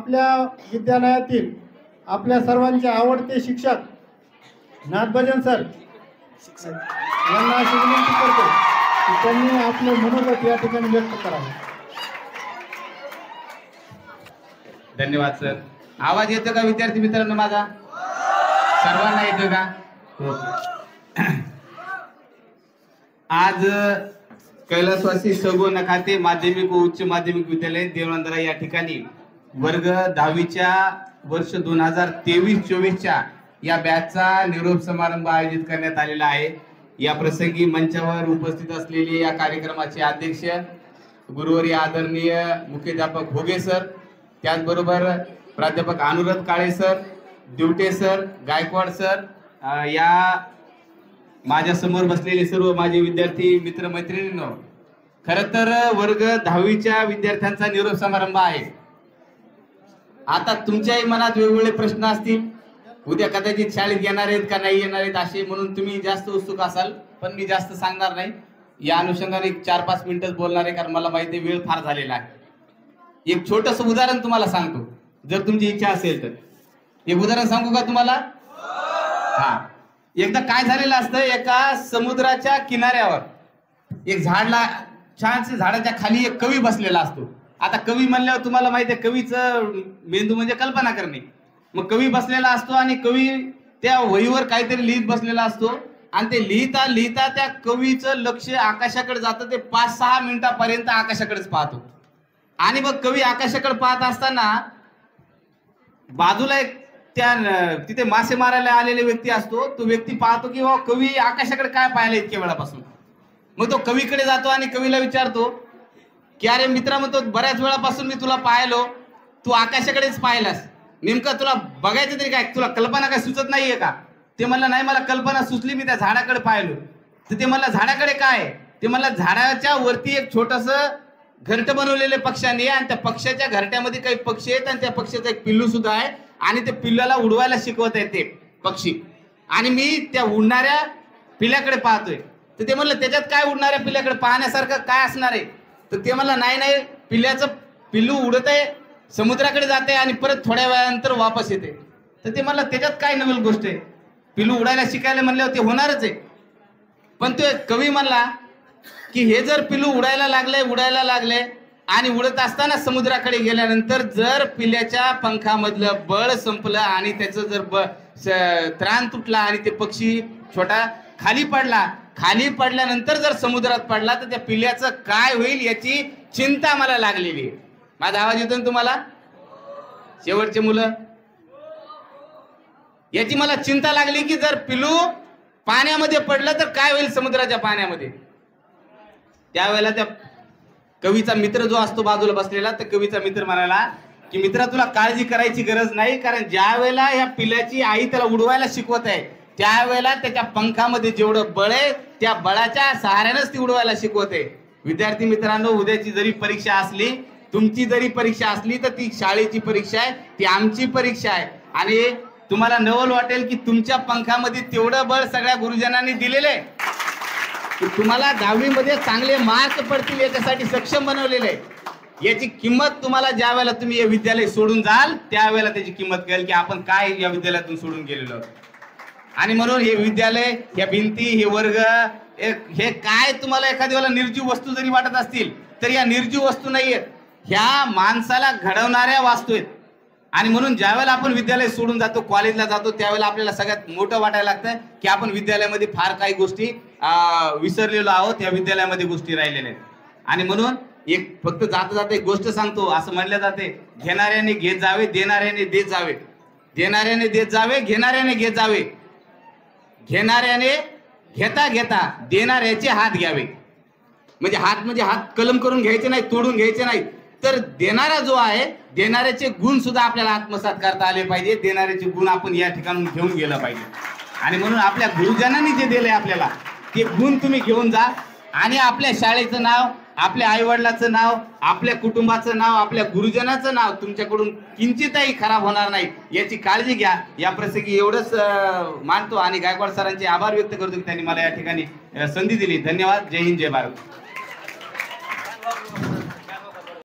आपल्या विद्यालयातील आपल्या सर्वांचे आवडते शिक्षक नाथभजन सर यांना अशी विनंती करतो की त्यांनी आपले मनोगत या ठिकाणी व्यक्त करावे. धन्यवाद सर. आवाज येतो का विद्यार्थी मित्रांनो माझा? सर्वांना येतो का? आज कैलासवासी सगोन खाते माध्यमिक व उच्च माध्यमिक विद्यालय देवळंदरा या ठिकाणी वर्ग 10वीच्या वर्ष 2023-24च्या या बॅचचा निरोप समारंभ आयोजित करण्यात आलेला आहे. या प्रसंगी मंचावर उपस्थित असलेले या कार्यक्रमाचे अध्यक्ष गुरुवर्य आदरणीय मुख्याध्यापक भोगे सर, त्याचबरोबर प्राध्यापक अनुराध काळे sir, Divate sir, Gaikwad sir, या माझ्या समोर बसलेले सर्व माझे विद्यार्थी मित्र मैत्रिणींनो, खरं तर वर्ग 10वीच्या विद्यार्थ्यांचा निरोप समारंभ आहे. आता तुमच्याही मनात वेगवेगळे प्रश्न असतील, उद्या कदाचित शाळेत येणार आहेत का नाही येणार आहेत असे, म्हणून तुम्ही जास्त उत्सुक असाल, पण मी जास्त सांगणार नाही. या अनुषंगाने 4-5 मिनिटच बोलणार आहे, कारण मला माहिती आहे वेळ फार झालेला आहे. एक छोटस उदाहरण तुम्हाला सांगतो, जर तुमची इच्छा असेल तर. एक उदाहरण सांगू का तुम्हाला? हा, एकदा काय झालेलं असतं, एका समुद्राच्या किनाऱ्यावर एक झाडला छानसे झाडाच्या खाली एक कवी बसलेला असतो. आता कवी म्हणल्यावर तुम्हाला माहिती आहे कवीचं मेंदू म्हणजे कल्पना करणे. मग कवी बसलेला असतो आणि कवी त्या वहीवर काहीतरी लिहित बसलेला असतो आणि ते लिहिता लिहिता त्या कवीचं लक्ष आकाशाकडे जातं. ते 5-6 मिनिटापर्यंत आकाशाकडेच पाहतो. आणि मग कवी आकाशाकडे पाहत असताना बाजूला एक त्या तिथे मासे मारायला आलेले व्यक्ती असतो. तो व्यक्ती पाहतो की कवी आकाशाकडे काय पाहिलं इतक्या वेळापासून. मग तो कवीकडे जातो आणि कवीला विचारतो की अरे मित्रा, म्हणतो बऱ्याच वेळापासून मी तुला पाहिलो, तू आकाशाकडेच पाहिलास, नेमकं तुला बघायचं तरी काय, तुला कल्पना काय सुचत नाहीये का? ते म्हणलं नाही, मला कल्पना सुचली, मी त्या झाडाकडे पाहिलो. तर ते म्हणलं झाडाकडे काय? ते म्हणलं झाडाच्या वरती एक छोटस घरटं बनवलेले पक्ष्याने, आणि त्या पक्ष्याच्या घरट्यामध्ये काही पक्षी आहेत आणि त्या पक्षाचा एक पिल्लू सुद्धा आहे, आणि त्या पिल्लाला उडवायला शिकवत आहे ते पक्षी, आणि मी त्या उडणाऱ्या पिल्ल्याकडे पाहतोय. तर ते म्हणलं त्याच्यात काय उडणाऱ्या पिल्ल्याकडे पाहण्यासारखं काय असणार आहे? तर ते म्हणलं नाही, पिल्ल्याचं पिल्लू उडत आहे, समुद्राकडे जाते आणि परत थोड्या वेळानंतर वापस येते. तर ते म्हणलं त्याच्यात काय नवीन गोष्ट आहे? पिल्लू उडायला शिकायला म्हणल्यावर ते होणारच आहे. पण तो कवी म्हणला की हे जर पिल्लू उडायला लागले आणि उडत असताना समुद्राकडे गेल्यानंतर जर पिल्ल्याच्या पंखामधलं बळ संपलं आणि त्याचं जर त्राण तुटला आणि ते पक्षी छोटा खाली पडल्यानंतर जर समुद्रात पडला तर त्या पिल्ल्याचं काय होईल याची चिंता मला लागलेली आहे. माझा आवाज येतो ना तुम्हाला? शेवटचे मुलं, याची मला चिंता लागली की जर पिल्लू पाण्यामध्ये पडलं तर काय होईल समुद्राच्या पाण्यामध्ये. त्यावेळेला त्या कवीचा मित्र जो असतो बाजूला बसलेला, तर कवीचा मित्र म्हणाला की मित्रा, तुला काळजी करायची गरज नाही, कारण ज्या वेळेला या पिल्ल्याची आई त्याला उडवायला शिकवत आहे त्यावेळेला त्याच्या पंखामध्ये जेवढं बळ आहे त्या बळाच्या सहाऱ्यानेच ती उडवायला शिकवते. विद्यार्थी मित्रांनो, उद्याची जरी परीक्षा असली, तुमची जरी परीक्षा असली, तर ती शाळेची परीक्षा आहे, ती आमची परीक्षा आहे. आणि तुम्हाला नवल वाटेल की तुमच्या पंखामध्ये तेवढं बळ सगळ्या गुरुजनांनी दिलेलं आहे की तुम्हाला 10वी मध्ये चांगले मार्क पडतील याच्यासाठी सक्षम बनवलेले आहे. याची किंमत तुम्हाला ज्या वेळेला तुम्ही हे विद्यालय सोडून जाल त्यावेळेला त्याची किंमत कळेल की आपण काय या विद्यालयातून सोडून गेलेलो. आणि म्हणून हे विद्यालय, ह्या भिंती, हे वर्ग, हे काय तुम्हाला एखाद्या वेळेला निर्जीव वस्तू जरी वाटत असतील तर या निर्जीव वस्तू नाहीयेत, ह्या माणसाला घडवणाऱ्या वास्तू आहेत. आणि म्हणून ज्यावेळेला आपण विद्यालय सोडून जातो, कॉलेजला जातो, त्यावेळेला आपल्याला सगळ्यात मोठं वाटायला लागतं की आपण विद्यालयामध्ये फार काही गोष्टी विसरलेलो आहोत, या विद्यालयामध्ये गोष्टी राहिलेल्या आहेत. आणि म्हणून एक फक्त जाता जाता एक गोष्ट सांगतो, असं म्हणलं जाते, घेणाऱ्याने घेत जावे, देणाऱ्याने देत जावे, देणाऱ्याने देत जावे, घेणाऱ्याने घेत जावे, घेणाऱ्याने घेता घेता देणाऱ्याचे हात घ्यावे. म्हणजे हात कलम करून घ्यायचे नाही, तोडून घ्यायचे नाही, तर देणारा जो आहे, देणाऱ्याचे गुण सुद्धा आपल्याला आत्मसात करता आले पाहिजे. देणाऱ्याचे गुण आपण या ठिकाणून घेऊन गेलं पाहिजे. आणि म्हणून आपल्या गुरुजनांनी जे दिलंय आपल्याला ते गुण तुम्ही घेऊन जा, आणि आपल्या शाळेचं नाव, आपल्या आईवडिलाचं नाव, आपल्या कुटुंबाचं नाव, आपल्या गुरुजनाचं नाव तुमच्याकडून किंचितही खराब होणार नाही याची काळजी घ्या. या प्रसंगी एवढंच मानतो आणि गायकवाड सरांचे आभार व्यक्त करतो की त्यांनी मला या ठिकाणी संधी दिली. धन्यवाद. जय हिंद, जय भारत.